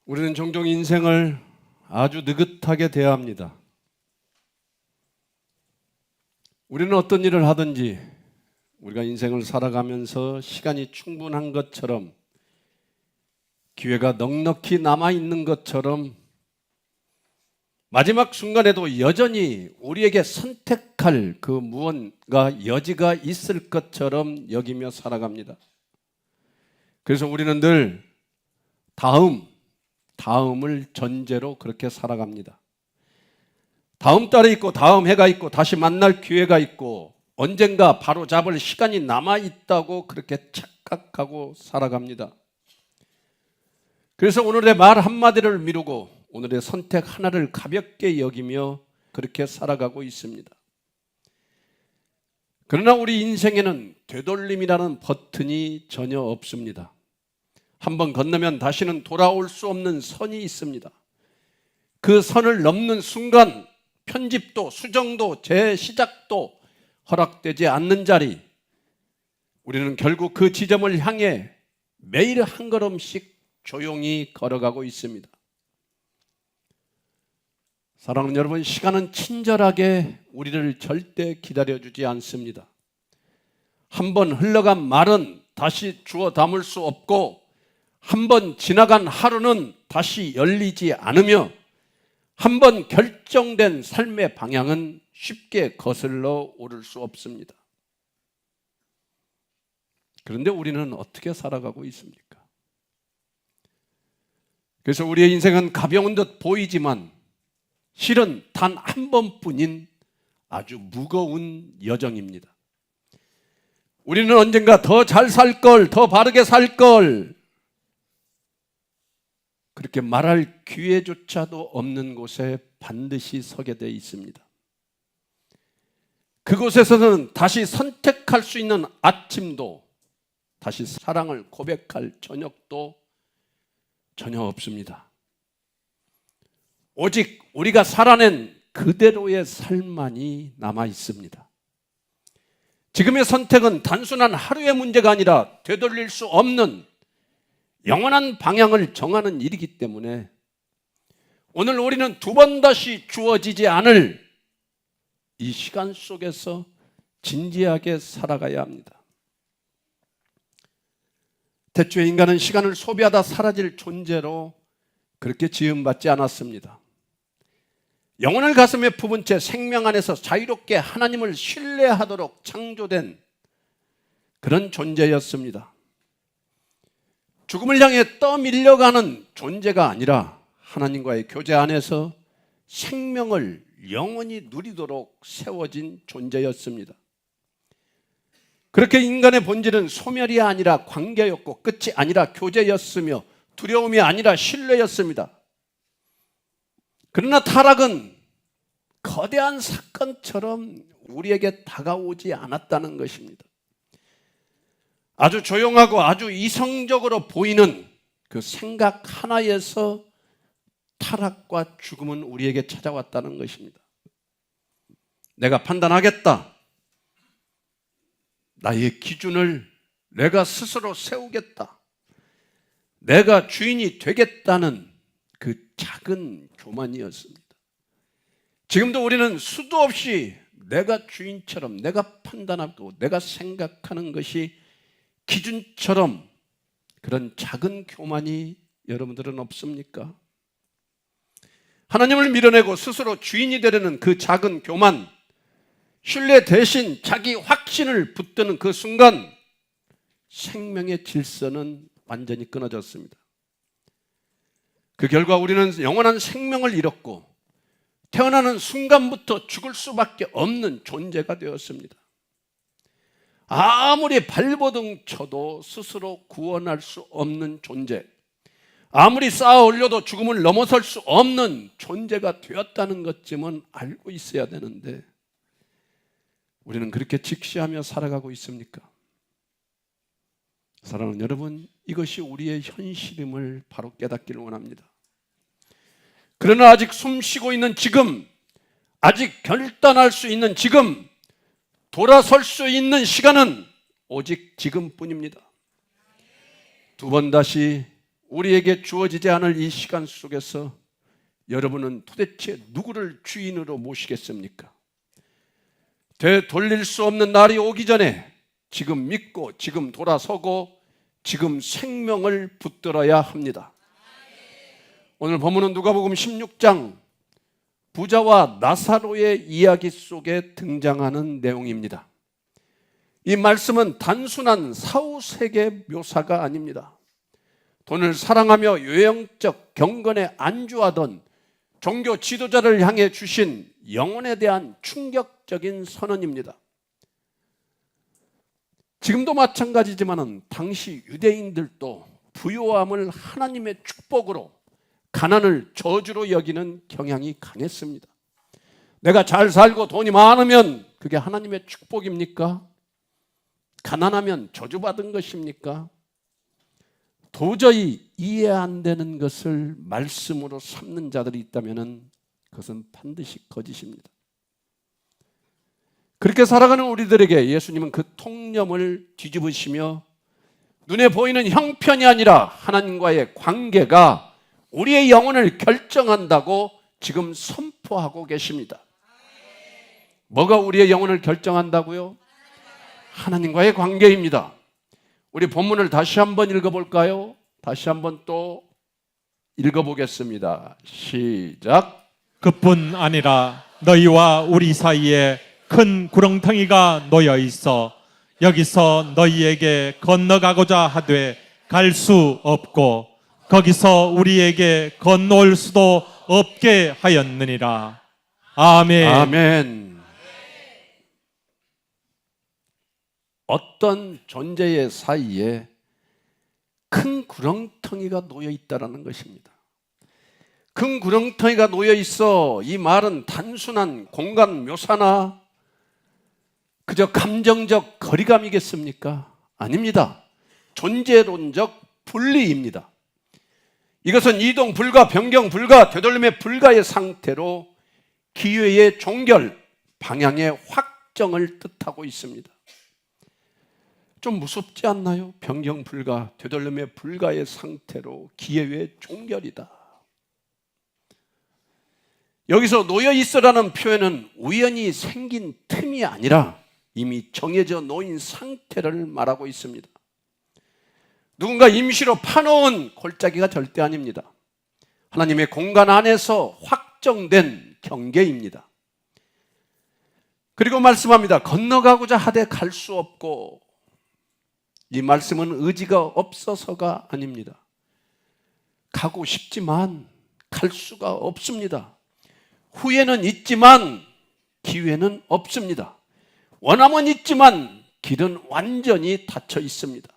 우리는 종종 인생을 아주 느긋하게 대합니다. 우리는 어떤 일을 하든지 우리가 인생을 살아가면서 시간이 충분한 것처럼, 기회가 넉넉히 남아있는 것처럼, 마지막 순간에도 여전히 우리에게 선택할 그 무언가 여지가 있을 것처럼 여기며 살아갑니다. 그래서 우리는 늘 다음을 전제로 그렇게 살아갑니다. 다음 달에 있고 다음 해가 있고 다시 만날 기회가 있고 언젠가 바로 잡을 시간이 남아있다고 그렇게 착각하고 살아갑니다. 그래서 오늘의 말 한마디를 미루고 오늘의 선택 하나를 가볍게 여기며 그렇게 살아가고 있습니다. 그러나 우리 인생에는 되돌림이라는 버튼이 전혀 없습니다. 한번 건너면 다시는 돌아올 수 없는 선이 있습니다. 그 선을 넘는 순간 편집도 수정도 재시작도 허락되지 않는 자리, 우리는 결국 그 지점을 향해 매일 한 걸음씩 조용히 걸어가고 있습니다. 사랑하는 여러분, 시간은 친절하게 우리를 절대 기다려주지 않습니다. 한번 흘러간 말은 다시 주워 담을 수 없고, 한번 지나간 하루는 다시 열리지 않으며, 한번 결정된 삶의 방향은 쉽게 거슬러 오를 수 없습니다. 그런데 우리는 어떻게 살아가고 있습니까? 그래서 우리의 인생은 가벼운 듯 보이지만 실은 단 한 번뿐인 아주 무거운 여정입니다. 우리는 언젠가 더 잘 살 걸, 더 바르게 살 걸, 그렇게 말할 기회조차도 없는 곳에 반드시 서게 돼 있습니다. 그곳에서는 다시 선택할 수 있는 아침도, 다시 사랑을 고백할 저녁도 전혀 없습니다. 오직 우리가 살아낸 그대로의 삶만이 남아 있습니다. 지금의 선택은 단순한 하루의 문제가 아니라 되돌릴 수 없는 영원한 방향을 정하는 일이기 때문에 오늘 우리는 두 번 다시 주어지지 않을 이 시간 속에서 진지하게 살아가야 합니다. 태초에 인간은 시간을 소비하다 사라질 존재로 그렇게 지음받지 않았습니다. 영혼을 가슴에 품은 채 생명 안에서 자유롭게 하나님을 신뢰하도록 창조된 그런 존재였습니다. 죽음을 향해 떠밀려가는 존재가 아니라 하나님과의 교제 안에서 생명을 영원히 누리도록 세워진 존재였습니다. 그렇게 인간의 본질은 소멸이 아니라 관계였고 끝이 아니라 교제였으며 두려움이 아니라 신뢰였습니다. 그러나 타락은 거대한 사건처럼 우리에게 다가오지 않았다는 것입니다. 아주 조용하고 아주 이성적으로 보이는 그 생각 하나에서 타락과 죽음은 우리에게 찾아왔다는 것입니다. 내가 판단하겠다. 나의 기준을 내가 스스로 세우겠다. 내가 주인이 되겠다는 그 작은 교만이었습니다. 지금도 우리는 수도 없이 내가 주인처럼 내가 판단하고 내가 생각하는 것이 기준처럼 그런 작은 교만이 여러분들은 없습니까? 하나님을 밀어내고 스스로 주인이 되려는 그 작은 교만, 신뢰 대신 자기 확신을 붙드는 그 순간 생명의 질서는 완전히 끊어졌습니다. 그 결과 우리는 영원한 생명을 잃었고 태어나는 순간부터 죽을 수밖에 없는 존재가 되었습니다. 아무리 발버둥 쳐도 스스로 구원할 수 없는 존재, 아무리 쌓아 올려도 죽음을 넘어설 수 없는 존재가 되었다는 것쯤은 알고 있어야 되는데 우리는 그렇게 직시하며 살아가고 있습니까? 사랑하는 여러분, 이것이 우리의 현실임을 바로 깨닫기를 원합니다. 그러나 아직 숨쉬고 있는 지금, 아직 결단할 수 있는 지금, 돌아설 수 있는 시간은 오직 지금뿐입니다. 두 번 다시 우리에게 주어지지 않을 이 시간 속에서 여러분은 도대체 누구를 주인으로 모시겠습니까? 되돌릴 수 없는 날이 오기 전에 지금 믿고 지금 돌아서고 지금 생명을 붙들어야 합니다. 오늘 본문은 누가복음 16장 부자와 나사로의 이야기 속에 등장하는 내용입니다. 이 말씀은 단순한 사후세계 묘사가 아닙니다. 돈을 사랑하며 요형적 경건에 안주하던 종교 지도자를 향해 주신 영혼에 대한 충격적인 선언입니다. 지금도 마찬가지지만 당시 유대인들도 부요함을 하나님의 축복으로, 가난을 저주로 여기는 경향이 강했습니다. 내가 잘 살고 돈이 많으면 그게 하나님의 축복입니까? 가난하면 저주받은 것입니까? 도저히 이해 안 되는 것을 말씀으로 삼는 자들이 있다면 그것은 반드시 거짓입니다. 그렇게 살아가는 우리들에게 예수님은 그 통념을 뒤집으시며 눈에 보이는 형편이 아니라 하나님과의 관계가 우리의 영혼을 결정한다고 지금 선포하고 계십니다. 뭐가 우리의 영혼을 결정한다고요? 하나님과의 관계입니다. 우리 본문을 다시 한번 읽어볼까요? 다시 한번 또 읽어보겠습니다. 시작. 그뿐 아니라 너희와 우리 사이에 큰 구렁텅이가 놓여 있어 여기서 너희에게 건너가고자 하되 갈 수 없고 거기서 우리에게 건너올 수도 없게 하였느니라. 아멘. 아멘. 어떤 존재의 사이에 큰 구렁텅이가 놓여 있다는 것입니다. 큰 구렁텅이가 놓여 있어, 이 말은 단순한 공간 묘사나 그저 감정적 거리감이겠습니까? 아닙니다. 존재론적 분리입니다. 이것은 이동 불가, 변경 불가, 되돌림의 불가의 상태로 기회의 종결, 방향의 확정을 뜻하고 있습니다. 좀 무섭지 않나요? 변경 불가, 되돌림의 불가의 상태로 기회의 종결이다. 여기서 놓여 있어라는 표현은 우연히 생긴 틈이 아니라 이미 정해져 놓인 상태를 말하고 있습니다. 누군가 임시로 파놓은 골짜기가 절대 아닙니다. 하나님의 공간 안에서 확정된 경계입니다. 그리고 말씀합니다. 건너가고자 하되 갈 수 없고, 이 말씀은 의지가 없어서가 아닙니다. 가고 싶지만 갈 수가 없습니다. 후회는 있지만 기회는 없습니다. 원함은 있지만 길은 완전히 닫혀 있습니다.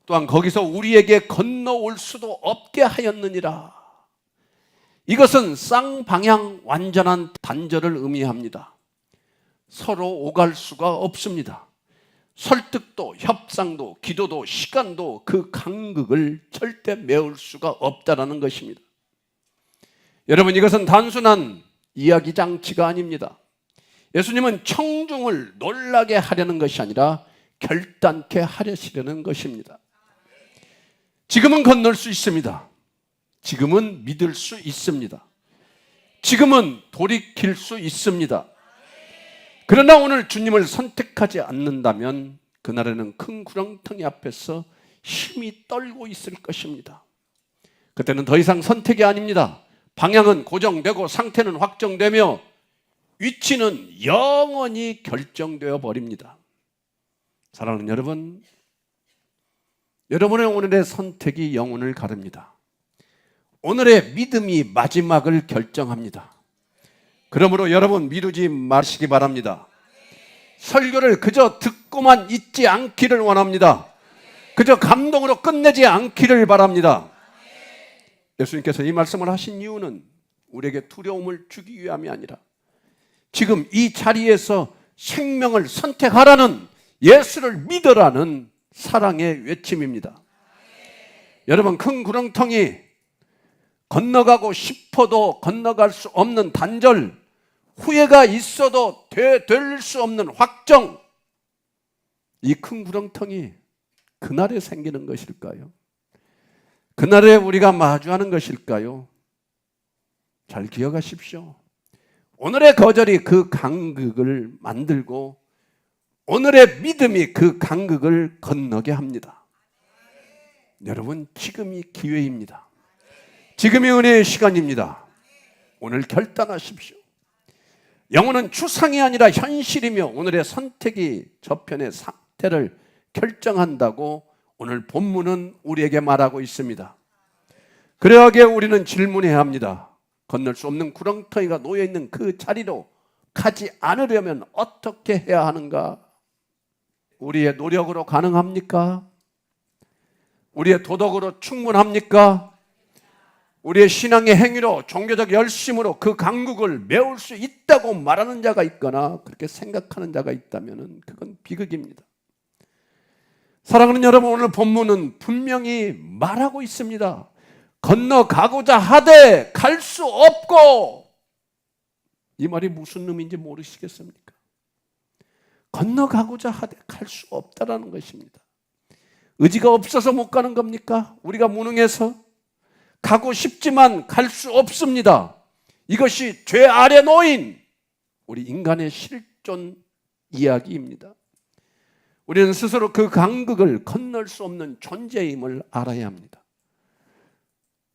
또한 거기서 우리에게 건너올 수도 없게 하였느니라. 이것은 쌍방향 완전한 단절을 의미합니다. 서로 오갈 수가 없습니다. 설득도 협상도 기도도 시간도 그 간극을 절대 메울 수가 없다는 것입니다. 여러분, 이것은 단순한 이야기 장치가 아닙니다. 예수님은 청중을 놀라게 하려는 것이 아니라 결단케 하려시려는 것입니다. 지금은 건널 수 있습니다. 지금은 믿을 수 있습니다. 지금은 돌이킬 수 있습니다. 그러나 오늘 주님을 선택하지 않는다면 그날에는 큰 구렁텅이 앞에서 힘이 떨고 있을 것입니다. 그때는 더 이상 선택이 아닙니다. 방향은 고정되고 상태는 확정되며 위치는 영원히 결정되어 버립니다. 사랑하는 여러분, 여러분의 오늘의 선택이 영혼을 가릅니다. 오늘의 믿음이 마지막을 결정합니다. 그러므로 여러분, 미루지 마시기 바랍니다. 설교를 그저 듣고만 있지 않기를 원합니다. 그저 감동으로 끝내지 않기를 바랍니다. 예수님께서 이 말씀을 하신 이유는 우리에게 두려움을 주기 위함이 아니라 지금 이 자리에서 생명을 선택하라는, 예수를 믿으라는 사랑의 외침입니다. 여러분, 큰 구렁텅이, 건너가고 싶어도 건너갈 수 없는 단절, 후회가 있어도 되돌릴 수 없는 확정, 이 큰 구렁텅이 그날에 생기는 것일까요? 그날에 우리가 마주하는 것일까요? 잘 기억하십시오. 오늘의 거절이 그 간극을 만들고 오늘의 믿음이 그 간극을 건너게 합니다. 여러분, 지금이 기회입니다. 지금이 은혜의 시간입니다. 오늘 결단하십시오. 영혼은 추상이 아니라 현실이며 오늘의 선택이 저편의 상태를 결정한다고 오늘 본문은 우리에게 말하고 있습니다. 그러하기에 우리는 질문해야 합니다. 건널 수 없는 구렁텅이가 놓여있는 그 자리로 가지 않으려면 어떻게 해야 하는가? 우리의 노력으로 가능합니까? 우리의 도덕으로 충분합니까? 우리의 신앙의 행위로, 종교적 열심으로 그 강국을 메울 수 있다고 말하는 자가 있거나 그렇게 생각하는 자가 있다면 그건 비극입니다. 사랑하는 여러분, 오늘 본문은 분명히 말하고 있습니다. 건너가고자 하되 갈 수 없고. 이 말이 무슨 의미인지 모르시겠습니까? 건너가고자 하되 갈 수 없다라는 것입니다. 의지가 없어서 못 가는 겁니까? 우리가 무능해서? 가고 싶지만 갈 수 없습니다. 이것이 죄 아래 놓인 우리 인간의 실존 이야기입니다. 우리는 스스로 그 간극을 건널 수 없는 존재임을 알아야 합니다.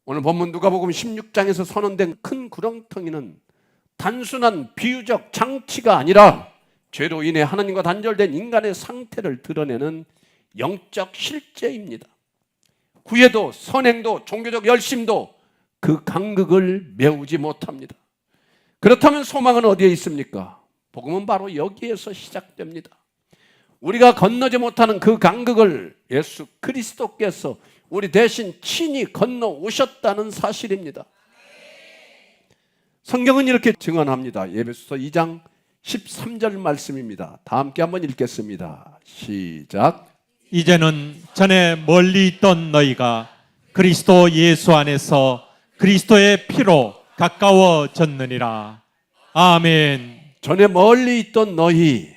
오늘 본문 누가복음 16장에서 선언된 큰 구렁텅이는 단순한 비유적 장치가 아니라 죄로 인해 하나님과 단절된 인간의 상태를 드러내는 영적 실제입니다. 구애도 선행도 종교적 열심도 그 간극을 메우지 못합니다. 그렇다면 소망은 어디에 있습니까? 복음은 바로 여기에서 시작됩니다. 우리가 건너지 못하는 그 간극을 예수 그리스도께서 우리 대신 친히 건너 오셨다는 사실입니다. 성경은 이렇게 증언합니다. 에베소서 2장 13절 말씀입니다. 다 함께 한번 읽겠습니다. 시작. 이제는 전에 멀리 있던 너희가 그리스도 예수 안에서 그리스도의 피로 가까워졌느니라. 아멘. 전에 멀리 있던 너희,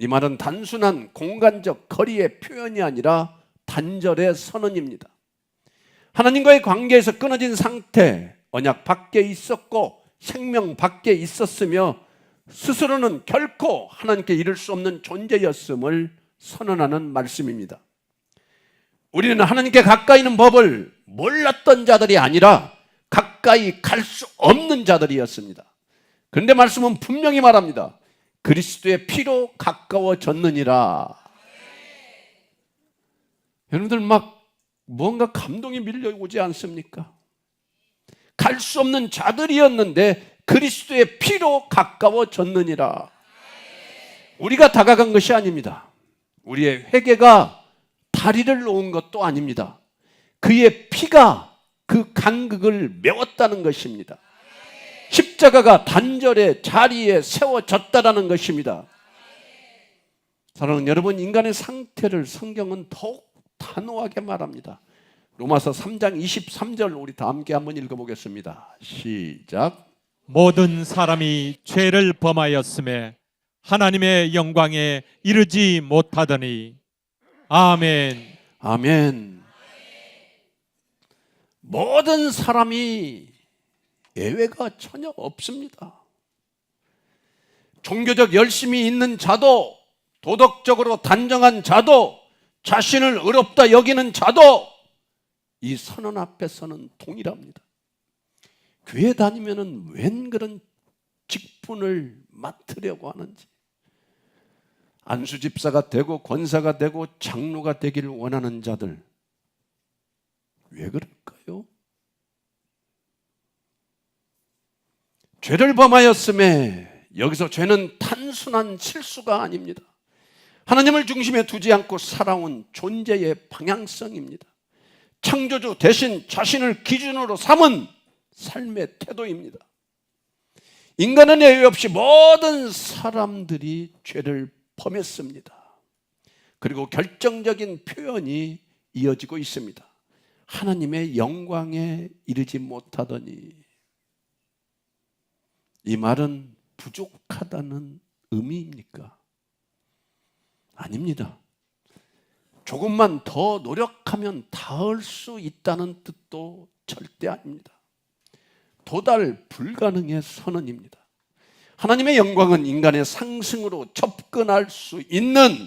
이 말은 단순한 공간적 거리의 표현이 아니라 단절의 선언입니다. 하나님과의 관계에서 끊어진 상태, 언약 밖에 있었고 생명 밖에 있었으며 스스로는 결코 하나님께 이를 수 없는 존재였음을 선언하는 말씀입니다. 우리는 하나님께 가까이 있는 법을 몰랐던 자들이 아니라 가까이 갈 수 없는 자들이었습니다. 그런데 말씀은 분명히 말합니다. 그리스도의 피로 가까워졌느니라. 여러분들 막 뭔가 감동이 밀려오지 않습니까? 갈 수 없는 자들이었는데 그리스도의 피로 가까워졌느니라. 우리가 다가간 것이 아닙니다. 우리의 회개가 다리를 놓은 것도 아닙니다. 그의 피가 그 간극을 메웠다는 것입니다. 십자가가 단절의 자리에 세워졌다는 것입니다. 사랑하는 여러분, 인간의 상태를 성경은 더욱 단호하게 말합니다. 로마서 3장 23절 우리 다 함께 한번 읽어보겠습니다. 시작. 모든 사람이 죄를 범하였음에 하나님의 영광에 이르지 못하더니. 아멘. 아멘. 모든 사람이 예외가 전혀 없습니다. 종교적 열심이 있는 자도, 도덕적으로 단정한 자도, 자신을 의롭다 여기는 자도 이 선언 앞에서는 동일합니다. 교회 다니면은 웬 그런 직분을 맡으려고 하는지, 안수 집사가 되고 권사가 되고 장로가 되기를 원하는 자들 왜 그럴까요? 죄를 범하였음에 여기서 죄는 단순한 실수가 아닙니다. 하나님을 중심에 두지 않고 살아온 존재의 방향성입니다. 창조주 대신 자신을 기준으로 삼은 삶의 태도입니다. 인간은 예외 없이 모든 사람들이 죄를 범했습니다. 그리고 결정적인 표현이 이어지고 있습니다. 하나님의 영광에 이르지 못하더니. 이 말은 부족하다는 의미입니까? 아닙니다. 조금만 더 노력하면 닿을 수 있다는 뜻도 절대 아닙니다. 도달 불가능의 선언입니다. 하나님의 영광은 인간의 상승으로 접근할 수 있는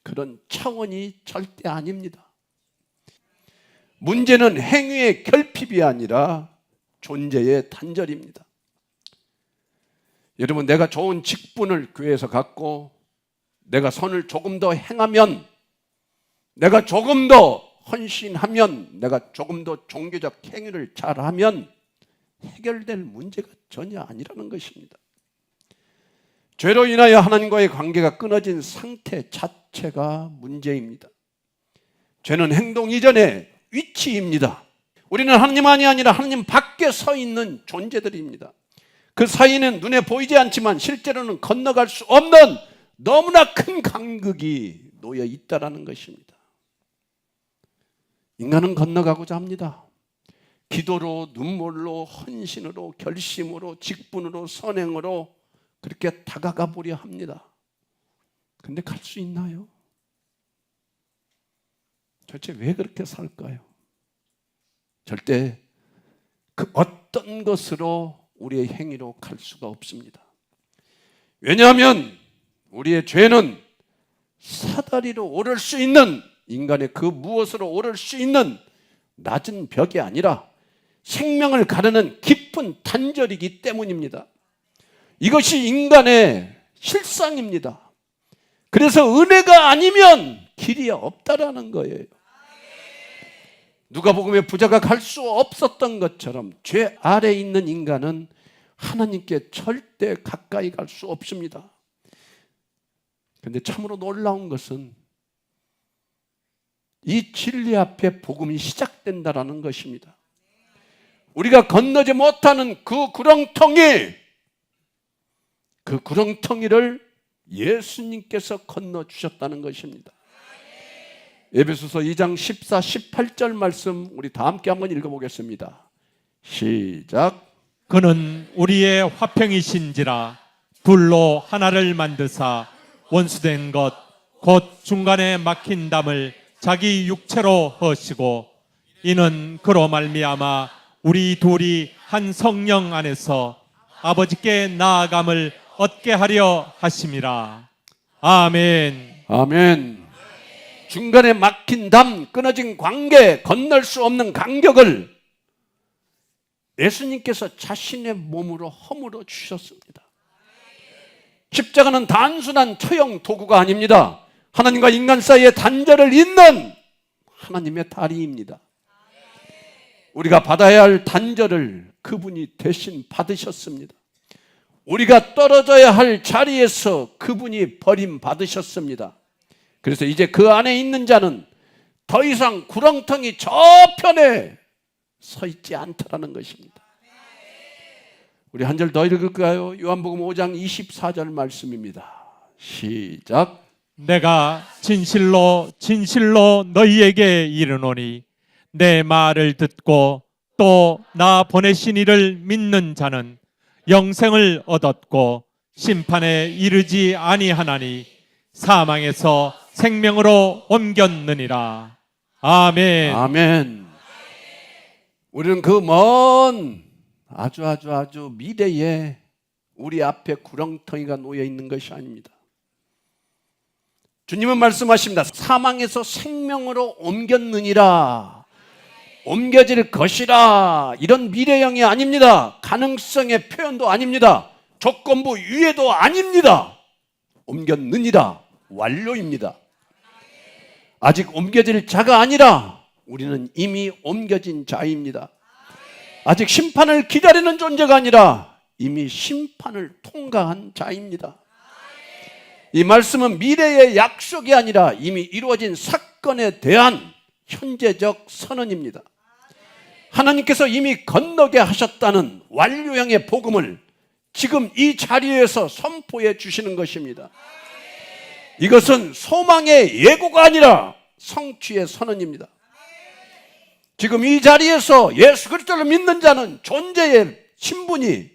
그런 차원이 절대 아닙니다. 문제는 행위의 결핍이 아니라 존재의 단절입니다. 여러분, 내가 좋은 직분을 교회에서 갖고 내가 선을 조금 더 행하면, 내가 조금 더 헌신하면, 내가 조금 더 종교적 행위를 잘하면 해결될 문제가 전혀 아니라는 것입니다. 죄로 인하여 하나님과의 관계가 끊어진 상태 자체가 문제입니다. 죄는 행동 이전의 위치입니다. 우리는 하나님만이 아니라 하나님 밖에 서 있는 존재들입니다. 그 사이에는 눈에 보이지 않지만 실제로는 건너갈 수 없는 너무나 큰 간극이 놓여 있다는 것입니다. 인간은 건너가고자 합니다. 기도로, 눈물로, 헌신으로, 결심으로, 직분으로, 선행으로 그렇게 다가가 보려 합니다. 근데 갈 수 있나요? 도대체 왜 그렇게 살까요? 절대 그 어떤 것으로 우리의 행위로 갈 수가 없습니다. 왜냐하면 우리의 죄는 사다리로 오를 수 있는, 인간의 그 무엇으로 오를 수 있는 낮은 벽이 아니라 생명을 가르는 깊은 단절이기 때문입니다. 이것이 인간의 실상입니다. 그래서 은혜가 아니면 길이 없다라는 거예요. 누가복음의 부자가 갈 수 없었던 것처럼 죄 아래에 있는 인간은 하나님께 절대 가까이 갈 수 없습니다. 그런데 참으로 놀라운 것은 이 진리 앞에 복음이 시작된다라는 것입니다. 우리가 건너지 못하는 그 구렁텅이를 예수님께서 건너주셨다는 것입니다. 에베소서 2장 14, 18절 말씀 우리 다 함께 한번 읽어보겠습니다. 시작. 그는 우리의 화평이신지라 둘로 하나를 만드사 원수된 것 곧 중간에 막힌 담을 자기 육체로 허시고 이는 그로 말미암아 우리 둘이 한 성령 안에서 아버지께 나아감을 얻게 하려 하심이라. 아멘. 아멘. 중간에 막힌 담, 끊어진 관계, 건널 수 없는 간격을 예수님께서 자신의 몸으로 허물어 주셨습니다. 십자가는 단순한 처형 도구가 아닙니다. 하나님과 인간 사이의 단절을 잇는 하나님의 다리입니다. 우리가 받아야 할 단절을 그분이 대신 받으셨습니다. 우리가 떨어져야 할 자리에서 그분이 버림받으셨습니다. 그래서 이제 그 안에 있는 자는 더 이상 구렁텅이 저편에 서 있지 않다라는 것입니다. 우리 한 절 더 읽을까요? 요한복음 5장 24절 말씀입니다. 시작. 내가 진실로 진실로 너희에게 이르노니 내 말을 듣고 또 나 보내신 이를 믿는 자는 영생을 얻었고 심판에 이르지 아니하나니 사망에서 생명으로 옮겼느니라. 아멘. 아멘. 우리는 그 먼 아주 미래에 우리 앞에 구렁텅이가 놓여 있는 것이 아닙니다. 주님은 말씀하십니다. 사망에서 생명으로 옮겼느니라. 옮겨질 것이라. 이런 미래형이 아닙니다. 가능성의 표현도 아닙니다. 조건부 위에도 아닙니다. 옮겼느니라. 완료입니다. 아직 옮겨질 자가 아니라 우리는 이미 옮겨진 자입니다. 아직 심판을 기다리는 존재가 아니라 이미 심판을 통과한 자입니다. 이 말씀은 미래의 약속이 아니라 이미 이루어진 사건에 대한 현재적 선언입니다. 하나님께서 이미 건너게 하셨다는 완료형의 복음을 지금 이 자리에서 선포해 주시는 것입니다. 이것은 소망의 예고가 아니라 성취의 선언입니다. 지금 이 자리에서 예수 그리스도를 믿는 자는 존재의 신분이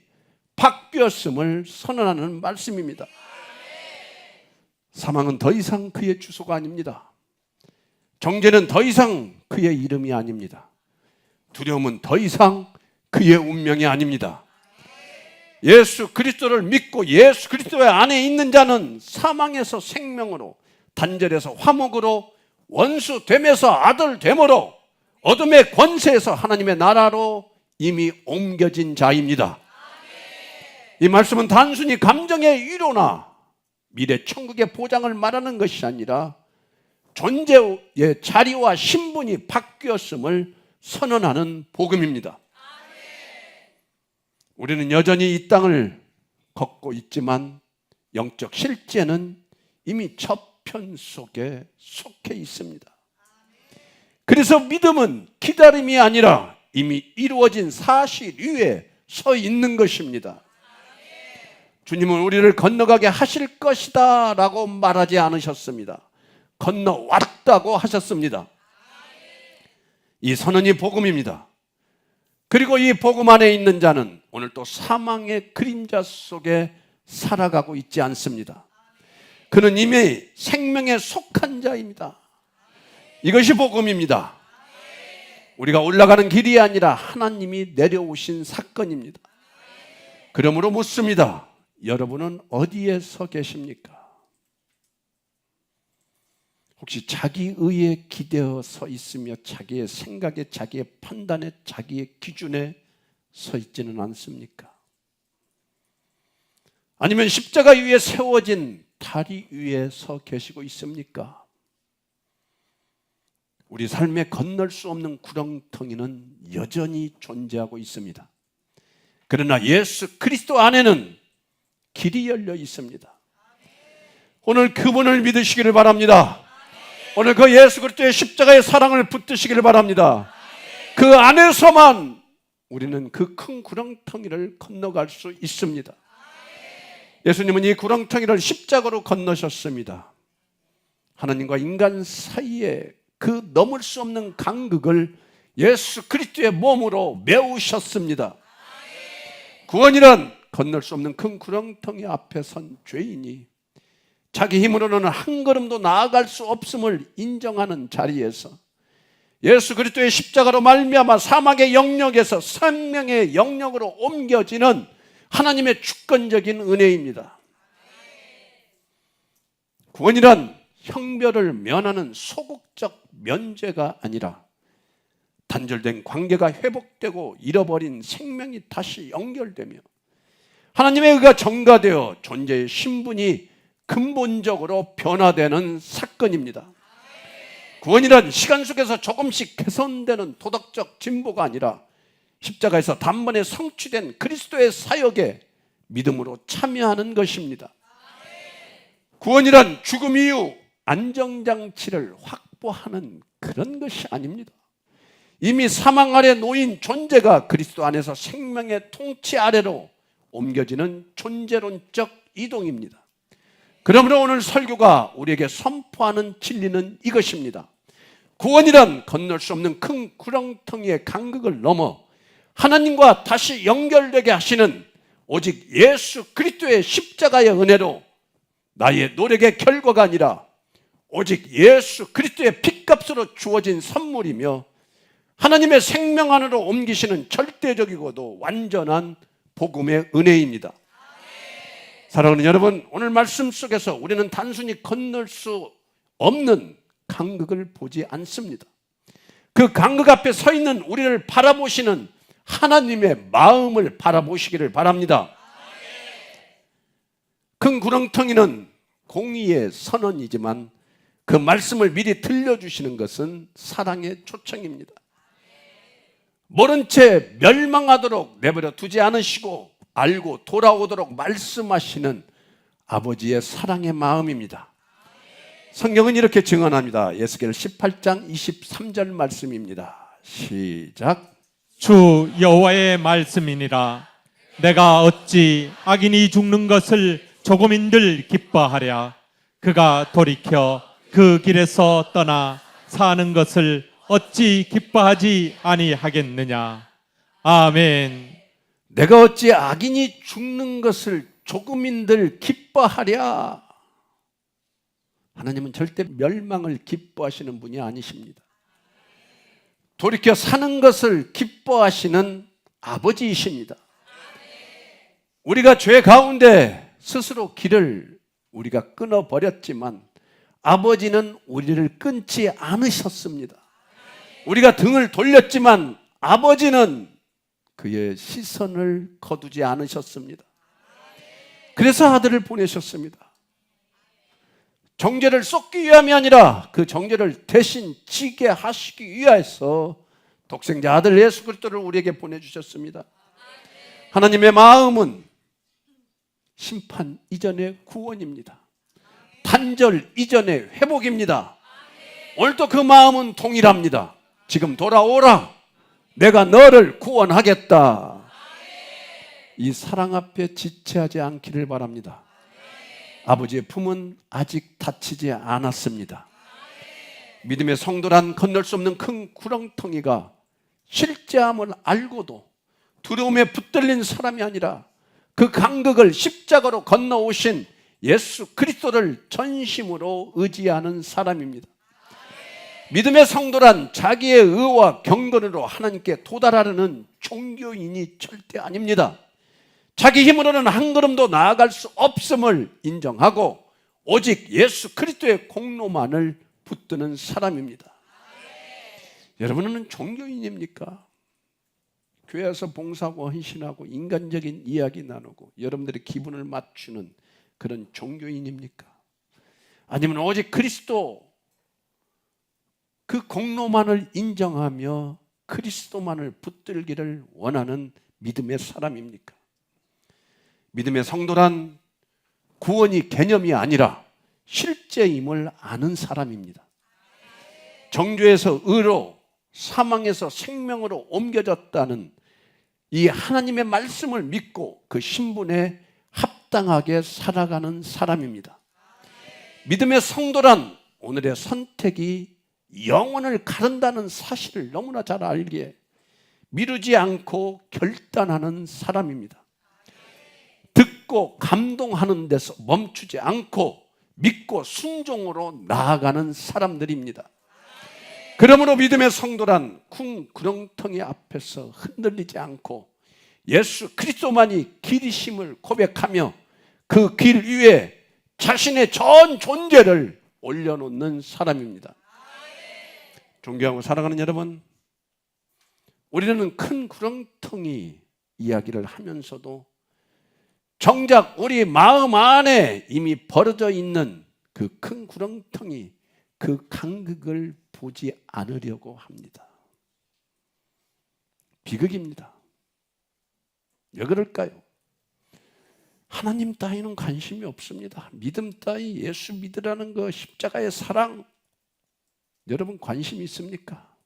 바뀌었음을 선언하는 말씀입니다. 사망은 더 이상 그의 주소가 아닙니다. 정죄는 더 이상 그의 이름이 아닙니다. 두려움은 더 이상 그의 운명이 아닙니다. 예수 그리스도를 믿고 예수 그리스도 안에 있는 자는 사망에서 생명으로, 단절에서 화목으로, 원수됨에서 아들됨으로, 어둠의 권세에서 하나님의 나라로 이미 옮겨진 자입니다. 이 말씀은 단순히 감정의 위로나 미래 천국의 보장을 말하는 것이 아니라 존재의 자리와 신분이 바뀌었음을 선언하는 복음입니다. 우리는 여전히 이 땅을 걷고 있지만 영적 실제는 이미 저편 속에 속해 있습니다. 그래서 믿음은 기다림이 아니라 이미 이루어진 사실 위에 서 있는 것입니다. 주님은 우리를 건너가게 하실 것이다 라고 말하지 않으셨습니다. 건너왔다고 하셨습니다. 이 선언이 복음입니다. 그리고 이 복음 안에 있는 자는 오늘 또 사망의 그림자 속에 살아가고 있지 않습니다. 그는 이미 생명에 속한 자입니다. 이것이 복음입니다. 우리가 올라가는 길이 아니라 하나님이 내려오신 사건입니다. 그러므로 묻습니다. 여러분은 어디에 서 계십니까? 혹시 자기 의에 기대어 서 있으며 자기의 생각에, 자기의 판단에, 자기의 기준에 서 있지는 않습니까? 아니면 십자가 위에 세워진 다리 위에 서 계시고 있습니까? 우리 삶에 건널 수 없는 구렁텅이는 여전히 존재하고 있습니다. 그러나 예수 그리스도 안에는 길이 열려 있습니다. 오늘 그분을 믿으시기를 바랍니다. 오늘 그 예수 그리스도의 십자가의 사랑을 붙드시기를 바랍니다. 그 안에서만 우리는 그 큰 구렁텅이를 건너갈 수 있습니다. 예수님은 이 구렁텅이를 십자가로 건너셨습니다. 하나님과 인간 사이에 그 넘을 수 없는 간극을 예수 그리스도의 몸으로 메우셨습니다. 구원이란 건널 수 없는 큰 구렁텅이 앞에 선 죄인이 자기 힘으로는 한 걸음도 나아갈 수 없음을 인정하는 자리에서 예수 그리스도의 십자가로 말미암아 사망의 영역에서 생명의 영역으로 옮겨지는 하나님의 주권적인 은혜입니다. 구원이란 형벌을 면하는 소극적 면죄가 아니라 단절된 관계가 회복되고 잃어버린 생명이 다시 연결되며 하나님의 의가 전가되어 존재의 신분이 근본적으로 변화되는 사건입니다. 구원이란 시간 속에서 조금씩 개선되는 도덕적 진보가 아니라 십자가에서 단번에 성취된 그리스도의 사역에 믿음으로 참여하는 것입니다. 구원이란 죽음 이후 안정장치를 확보하는 그런 것이 아닙니다. 이미 사망 아래 놓인 존재가 그리스도 안에서 생명의 통치 아래로 옮겨지는 존재론적 이동입니다. 그러므로 오늘 설교가 우리에게 선포하는 진리는 이것입니다. 구원이란 건널 수 없는 큰 구렁텅이의 간극을 넘어 하나님과 다시 연결되게 하시는 오직 예수 그리스도의 십자가의 은혜로 나의 노력의 결과가 아니라 오직 예수 그리스도의 핏값으로 주어진 선물이며 하나님의 생명 안으로 옮기시는 절대적이고도 완전한 복음의 은혜입니다. 사랑하는 여러분, 오늘 말씀 속에서 우리는 단순히 건널 수 없는 간극을 보지 않습니다. 그 간극 앞에 서 있는 우리를 바라보시는 하나님의 마음을 바라보시기를 바랍니다. 큰 구렁텅이는 공의의 선언이지만 그 말씀을 미리 들려주시는 것은 사랑의 초청입니다. 모른 채 멸망하도록 내버려 두지 않으시고 알고 돌아오도록 말씀하시는 아버지의 사랑의 마음입니다. 성경은 이렇게 증언합니다. 에스겔 18장 23절 말씀입니다. 시작. 주 여호와의 말씀이니라. 내가 어찌 악인이 죽는 것을 조금인들 기뻐하랴. 그가 돌이켜 그 길에서 떠나 사는 것을 어찌 기뻐하지 아니하겠느냐. 아멘. 내가 어찌 악인이 죽는 것을 조금인들 기뻐하랴. 하나님은 절대 멸망을 기뻐하시는 분이 아니십니다. 돌이켜 사는 것을 기뻐하시는 아버지이십니다. 우리가 죄 가운데 스스로 길을 우리가 끊어버렸지만 아버지는 우리를 끊지 않으셨습니다. 우리가 등을 돌렸지만 아버지는 그의 시선을 거두지 않으셨습니다. 그래서 아들을 보내셨습니다. 정죄를 쏟기 위함이 아니라 그 정죄를 대신 지게 하시기 위해서 독생자 아들 예수 그리스도를 우리에게 보내주셨습니다. 하나님의 마음은 심판 이전의 구원입니다. 단절 이전의 회복입니다. 오늘도 그 마음은 동일합니다. 지금 돌아오라. 내가 너를 구원하겠다. 이 사랑 앞에 지체하지 않기를 바랍니다. 아버지의 품은 아직 닫히지 않았습니다. 믿음의 성도란 건널 수 없는 큰 구렁텅이가 실제함을 알고도 두려움에 붙들린 사람이 아니라 그 간극을 십자가로 건너오신 예수 그리스도를 전심으로 의지하는 사람입니다. 믿음의 성도란 자기의 의와 경건으로 하나님께 도달하려는 종교인이 절대 아닙니다. 자기 힘으로는 한 걸음도 나아갈 수 없음을 인정하고 오직 예수 그리스도의 공로만을 붙드는 사람입니다. 여러분은 종교인입니까? 교회에서 봉사하고 헌신하고 인간적인 이야기 나누고 여러분들의 기분을 맞추는 그런 종교인입니까? 아니면 오직 그리스도 그 공로만을 인정하며 그리스도만을 붙들기를 원하는 믿음의 사람입니까? 믿음의 성도란 구원이 개념이 아니라 실제임을 아는 사람입니다. 정죄에서 의로, 사망에서 생명으로 옮겨졌다는 이 하나님의 말씀을 믿고 그 신분에 합당하게 살아가는 사람입니다. 믿음의 성도란 오늘의 선택이 영혼을 가른다는 사실을 너무나 잘 알기에 미루지 않고 결단하는 사람입니다. 듣고 감동하는 데서 멈추지 않고 믿고 순종으로 나아가는 사람들입니다. 그러므로 믿음의 성도란 구렁텅이 앞에서 흔들리지 않고 예수 그리스도만이 길이심을 고백하며 그 길 위에 자신의 전 존재를 올려놓는 사람입니다. 존경하고 사랑하는 여러분, 우리는 큰 구렁텅이 이야기를 하면서도 정작 우리 마음 안에 이미 벌어져 있는 그 큰 구렁텅이 그 간극을 보지 않으려고 합니다. 비극입니다. 왜 그럴까요? 하나님 따위는 관심이 없습니다. 믿음 따위, 예수 믿으라는 거, 십자가의 사랑, 여러분 관심 있습니까?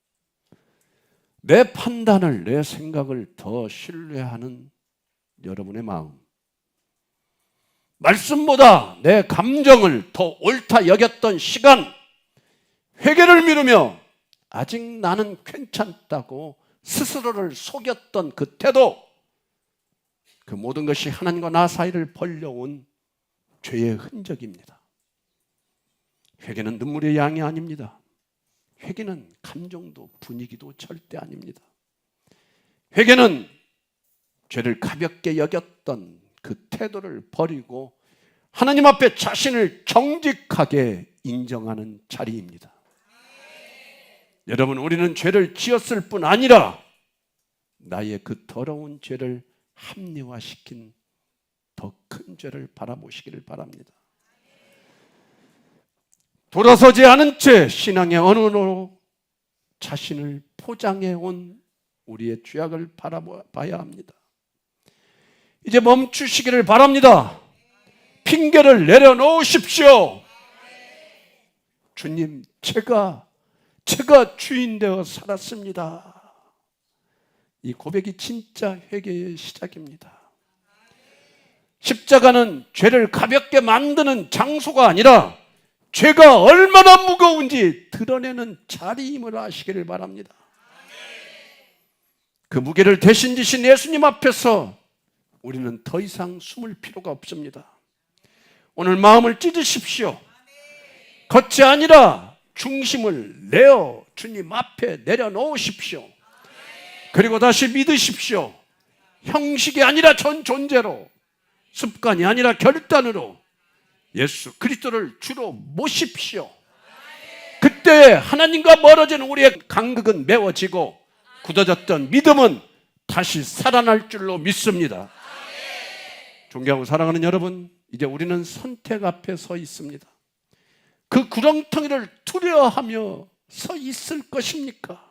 내 판단을, 내 생각을 더 신뢰하는 여러분의 마음, 말씀보다 내 감정을 더 옳다 여겼던 시간, 회개를 미루며 아직 나는 괜찮다고 스스로를 속였던 그 태도, 그 모든 것이 하나님과 나 사이를 벌려온 죄의 흔적입니다. 회개는 눈물의 양이 아닙니다. 회개는 감정도 분위기도 절대 아닙니다. 회개는 죄를 가볍게 여겼던 그 태도를 버리고 하나님 앞에 자신을 정직하게 인정하는 자리입니다. 여러분, 우리는 죄를 지었을 뿐 아니라 나의 그 더러운 죄를 합리화시킨 더 큰 죄를 바라보시기를 바랍니다. 돌아서지 않은 채 신앙의 언어로 자신을 포장해 온 우리의 죄악을 바라봐야 합니다. 이제 멈추시기를 바랍니다. 핑계를 내려놓으십시오. 주님, 제가 주인 되어 살았습니다. 이 고백이 진짜 회개의 시작입니다. 십자가는 죄를 가볍게 만드는 장소가 아니라 죄가 얼마나 무거운지 드러내는 자리임을 아시기를 바랍니다. 그 무게를 대신 지신 예수님 앞에서 우리는 더 이상 숨을 필요가 없습니다. 오늘 마음을 찢으십시오. 겉이 아니라 중심을 내어 주님 앞에 내려놓으십시오. 그리고 다시 믿으십시오. 형식이 아니라 전 존재로, 습관이 아니라 결단으로 예수 그리스도를 주로 모십시오. 그때 하나님과 멀어진 우리의 간극은 메워지고 굳어졌던 믿음은 다시 살아날 줄로 믿습니다. 존경하고 사랑하는 여러분, 이제 우리는 선택 앞에 서 있습니다. 그 구렁텅이를 두려워하며 서 있을 것입니까?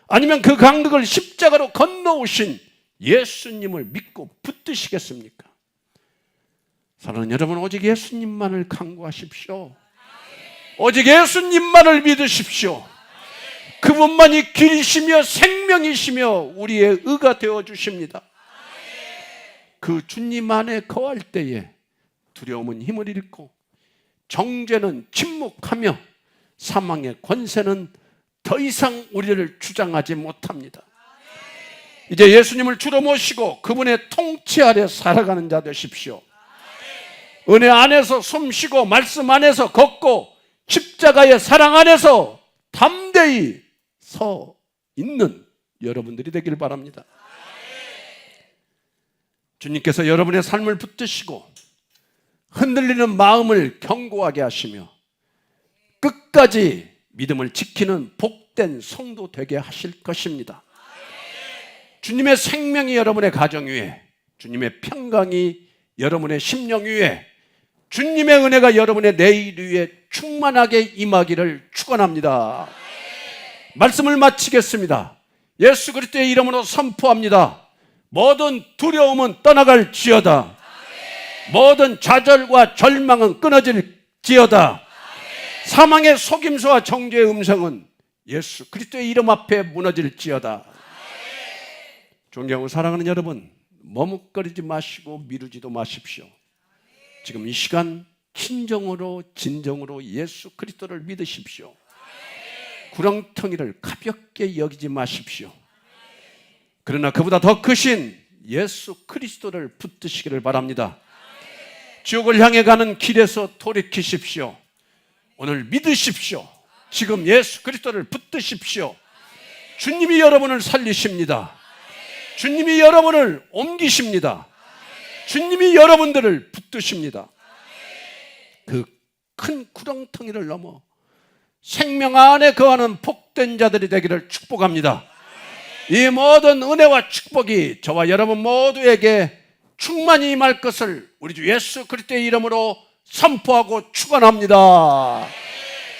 아니면 그 간극을 십자가로 건너오신 예수님을 믿고 붙드시겠습니까? 사랑하는 여러분, 오직 예수님만을 간구하십시오. 오직 예수님만을 믿으십시오. 그분만이 길이시며 생명이시며 우리의 의가 되어 주십니다. 그 주님 안에 거할 때에 두려움은 힘을 잃고 정죄는 침묵하며 사망의 권세는 더 이상 우리를 주장하지 못합니다. 이제 예수님을 주로 모시고 그분의 통치 아래 살아가는 자 되십시오. 은혜 안에서 숨쉬고 말씀 안에서 걷고 십자가의 사랑 안에서 담대히 서 있는 여러분들이 되길 바랍니다. 주님께서 여러분의 삶을 붙드시고 흔들리는 마음을 견고하게 하시며 끝까지 믿음을 지키는 복된 성도 되게 하실 것입니다. 주님의 생명이 여러분의 가정 위에, 주님의 평강이 여러분의 심령 위에, 주님의 은혜가 여러분의 내일 위에 충만하게 임하기를 축원합니다. 말씀을 마치겠습니다. 예수 그리스도의 이름으로 선포합니다. 모든 두려움은 떠나갈지어다. 모든 좌절과 절망은 끊어질지어다. 사망의 속임수와 정죄의 음성은 예수 그리스도의 이름 앞에 무너질지어다. 존경하고 사랑하는 여러분, 머뭇거리지 마시고 미루지도 마십시오. 지금 이 시간 진정으로 예수 그리스도를 믿으십시오. 구렁텅이를 가볍게 여기지 마십시오. 그러나 그보다 더 크신 예수 그리스도를 붙드시기를 바랍니다. 지옥을 향해 가는 길에서 돌이키십시오. 오늘 믿으십시오. 지금 예수 그리스도를 붙드십시오. 주님이 여러분을 살리십니다. 주님이 여러분을 옮기십니다. 주님이 여러분들을 붙드십니다. 그 큰 구렁텅이를 넘어 생명 안에 거하는 복된 자들이 되기를 축복합니다. 이 모든 은혜와 축복이 저와 여러분 모두에게 충만히 임할 것을 우리 주 예수 그리스도의 이름으로 선포하고 축원합니다.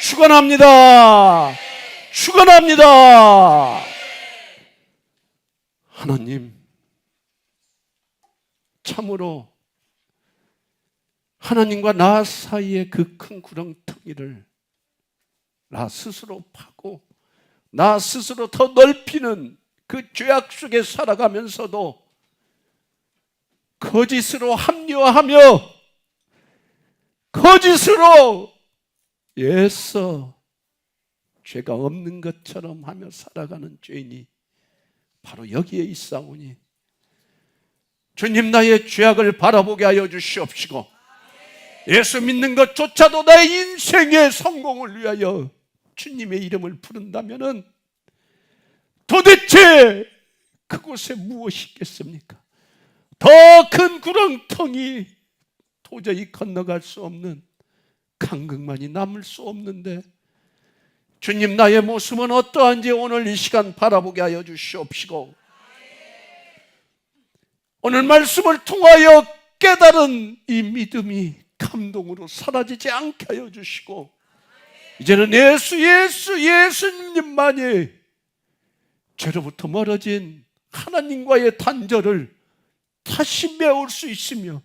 축원합니다. 축원합니다. 하나님, 참으로 하나님과 나 사이의 그 큰 구렁텅이를 나 스스로 파고 나 스스로 더 넓히는 그 죄악 속에 살아가면서도 거짓으로 합리화하며 거짓으로 애써 죄가 없는 것처럼 하며 살아가는 죄인이 바로 여기에 있사오니 주님, 나의 죄악을 바라보게 하여 주시옵시고 예수 믿는 것조차도 나의 인생의 성공을 위하여 주님의 이름을 부른다면은 도대체 그곳에 무엇이 있겠습니까? 더 큰 구렁텅이, 도저히 건너갈 수 없는 간극만이 남을 수 없는데 주님, 나의 모습은 어떠한지 오늘 이 시간 바라보게 하여 주시옵시고 오늘 말씀을 통하여 깨달은 이 믿음이 감동으로 사라지지 않게 하여 주시고 이제는 예수님만이 죄로부터 멀어진 하나님과의 단절을 다시 메울 수 있으며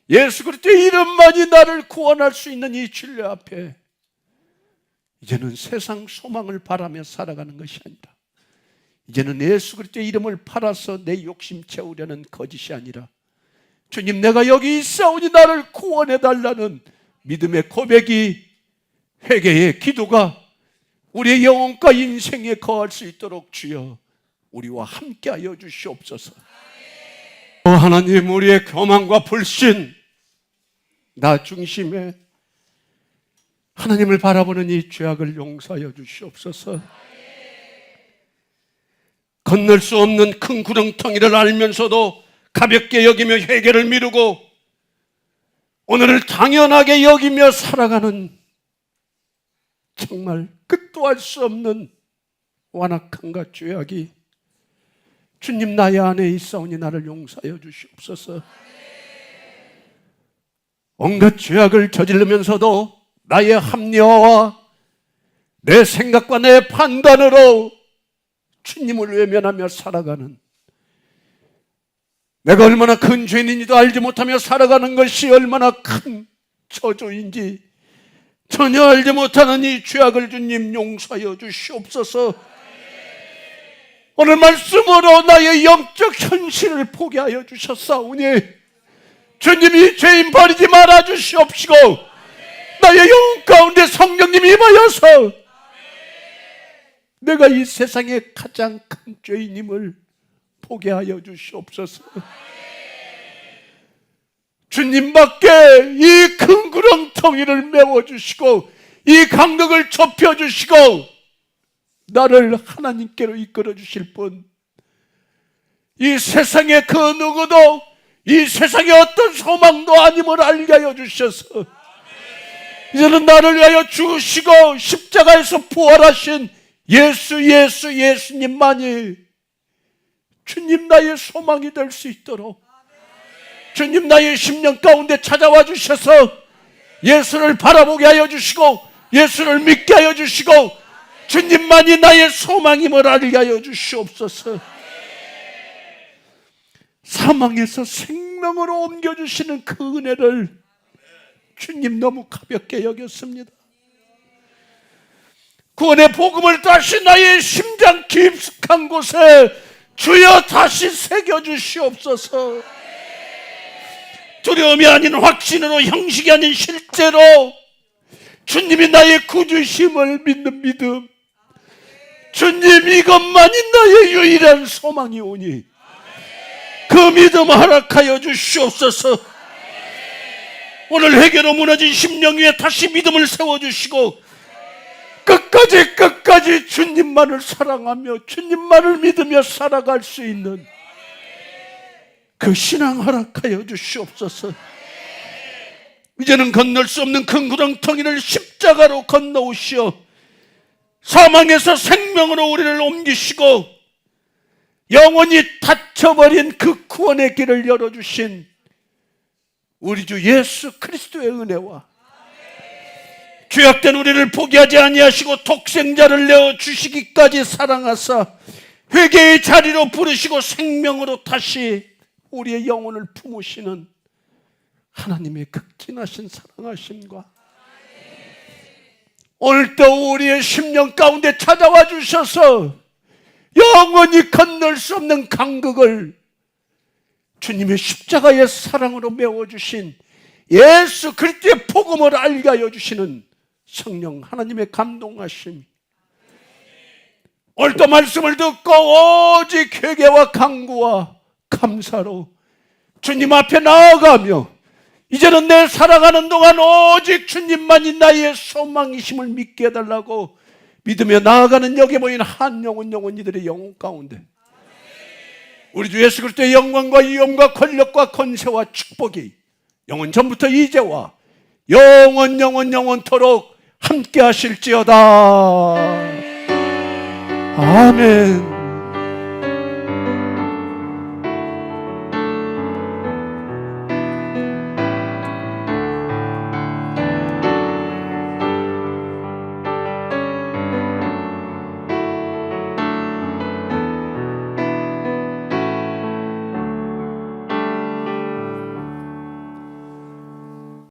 예수 그리스도의 이름만이 나를 구원할 수 있는 이 진리 앞에 이제는 세상 소망을 바라며 살아가는 것이 아니라 이제는 예수 그리스도의 이름을 팔아서 내 욕심 채우려는 거짓이 아니라 주님, 내가 여기 있사오니 나를 구원해 달라는 믿음의 고백이, 회개의 기도가 우리의 영혼과 인생에 거할 수 있도록 주여 우리와 함께하여 주시옵소서. 하나님, 우리의 교만과 불신, 나 중심에 하나님을 바라보는 이 죄악을 용서하여 주시옵소서. 건널 수 없는 큰 구렁텅이를 알면서도 가볍게 여기며 회개를 미루고 오늘을 당연하게 여기며 살아가는 정말 끝도 할 수 없는 완악함과 죄악이 주님 나의 안에 있사오니 나를 용서하여 주시옵소서. 온갖 죄악을 저지르면서도 나의 합리화와 내 생각과 내 판단으로 주님을 외면하며 살아가는, 내가 얼마나 큰 죄인인지도 알지 못하며 살아가는 것이 얼마나 큰 저주인지 전혀 알지 못하는 이 죄악을 주님 용서하여 주시옵소서. 오늘 말씀으로 나의 영적 현실을 보게 하여 주셨사오니 주님이 죄인 버리지 말아 주시옵시고 나의 영혼 가운데 성령님이 임하여서 내가 이 세상의 가장 큰 죄인임을 보게 하여 주시옵소서. 주님밖에 이 큰 구렁텅이를 메워주시고 이 간격을 좁혀주시고 나를 하나님께로 이끌어 주실 분, 이 세상의 그 누구도 이 세상의 어떤 소망도 아님을 알게 하여 주셔서 이제는 나를 위하여 죽으시고 십자가에서 부활하신 예수님만이 주님 나의 소망이 될 수 있도록 주님 나의 심령 가운데 찾아와 주셔서 예수를 바라보게 하여 주시고 예수를 믿게 하여 주시고 주님만이 나의 소망임을 알게 하여 주시옵소서. 사망에서 생명으로 옮겨주시는 그 은혜를 주님 너무 가볍게 여겼습니다. 구원의 복음을 다시 나의 심장 깊숙한 곳에 주여 다시 새겨주시옵소서. 두려움이 아닌 확신으로, 형식이 아닌 실제로 주님이 나의 구주심을 믿는 믿음, 주님 이것만이 나의 유일한 소망이 오니 그 믿음 허락하여 주시옵소서. 오늘 회개로 무너진 심령 위에 다시 믿음을 세워주시고 끝까지 주님만을 사랑하며 주님만을 믿으며 살아갈 수 있는 그 신앙 허락하여 주시옵소서. 이제는 건널 수 없는 큰 구렁텅이를 십자가로 건너오시어 사망에서 생명으로 우리를 옮기시고 영원히 닫혀버린 그 구원의 길을 열어주신 우리 주 예수 그리스도의 은혜와 죄악된 우리를 포기하지 아니하시고 독생자를 내어주시기까지 사랑하사 회개의 자리로 부르시고 생명으로 다시 우리의 영혼을 품으시는 하나님의 극진하신 사랑하심과 오늘도 우리의 심령 가운데 찾아와 주셔서 영원히 건널 수 없는 간극을 주님의 십자가의 사랑으로 메워주신 예수 그리스도의 복음을 알게 하여 주시는 성령 하나님의 감동하심, 오늘도 말씀을 듣고 오직 회개와 간구와 감사로 주님 앞에 나아가며 이제는 내 살아가는 동안 오직 주님만이 나의 소망이심을 믿게 해달라고 믿으며 나아가는 여기 모인 한 영혼 이들의 영혼 가운데 우리 주 예수 그리스도의 영광과 위엄과 권력과 권세와 축복이 영원 전부터 이제와 영원토록 함께 하실지어다. 아멘.